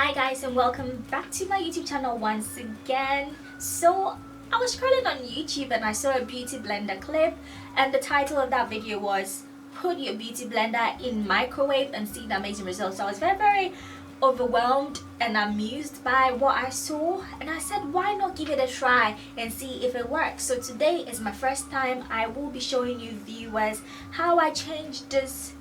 Hi guys, and welcome back to my YouTube channel once again. So I was scrolling on YouTube and I saw a beauty blender clip, and the title of that video was "Put your beauty blender in microwave and see the amazing results." So I was very overwhelmed and amused by what I saw, and I said, why not give it a try and see if it works. So today is my first time. I will be showing you viewers how I changed this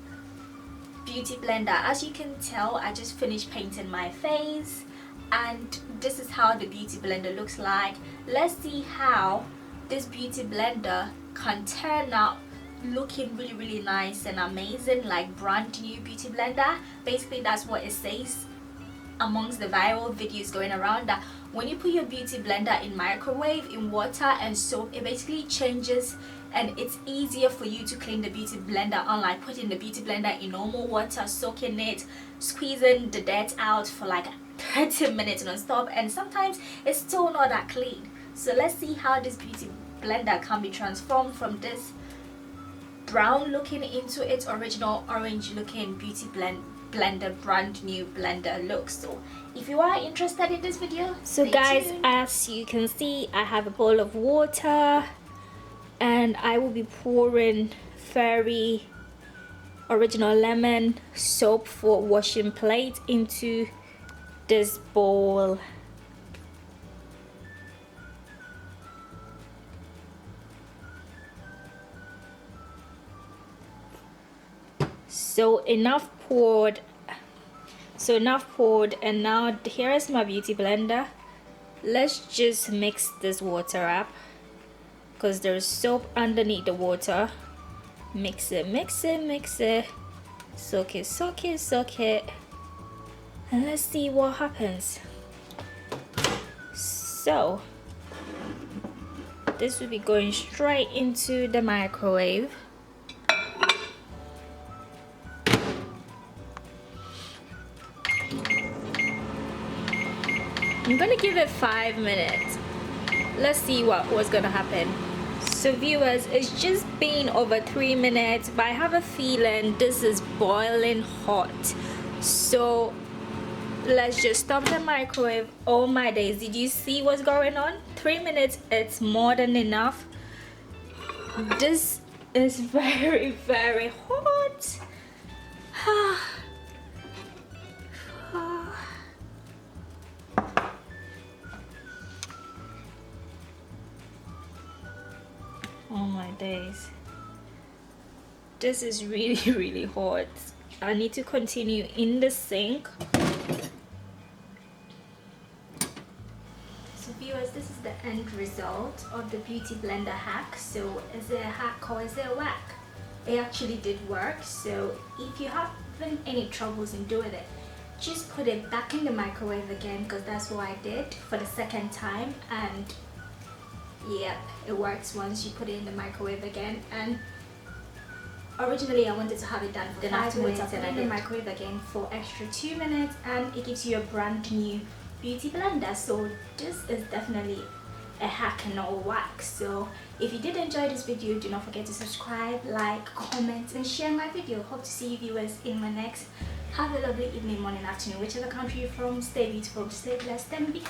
beauty blender. As you can tell, I just finished painting my face, and this is how the beauty blender looks like. Let's see how this beauty blender can turn out looking really nice and amazing, like brand new beauty blender. Basically, that's what it says amongst the viral videos going around, that when you put your beauty blender in microwave in water and soap, it basically changes and it's easier for you to clean the beauty blender, unlike putting the beauty blender in normal water, soaking it, squeezing the dirt out for like 30 minutes non-stop, and sometimes it's still not that clean. So let's see how this beauty blender can be transformed from this brown looking into its original orange looking beauty blender, brand new blender look. So if you are interested in this video, so guys, as you can see, I have a bowl of water and I will be pouring Fairy original lemon soap for washing plate into this bowl. So enough poured, and now here is my beauty blender. Let's just mix this water up because there's soap underneath the water. Mix it, soak it, and let's see what happens. So this will be going straight into the microwave. I'm gonna give it 5 minutes. Let's see what's gonna happen. So viewers, it's just been over 3 minutes, but I have a feeling this is boiling hot. So let's just stop the microwave. Oh my days, did you see what's going on? 3 minutes, it's more than enough. This is very hot. Oh my days, this is really hot. I need to continue in the sink. So viewers, this is the end result of the beauty blender hack. So is it a hack or is it a whack? It actually did work. So if you having any troubles in doing it, just put it back in the microwave again, because that's what I did for the second time, and yep, it works once you put it in the microwave again. And originally I wanted to have it done for 5 minutes, and I did the microwave again for extra 2 minutes, and it gives you a brand new beauty blender. So this is definitely a hack and not a whack. So if you did enjoy this video, do not forget to subscribe, like, comment and share my video. Hope to see you viewers in my next. Have a lovely evening, morning, afternoon, whichever country you're from. Stay beautiful, stay blessed, and be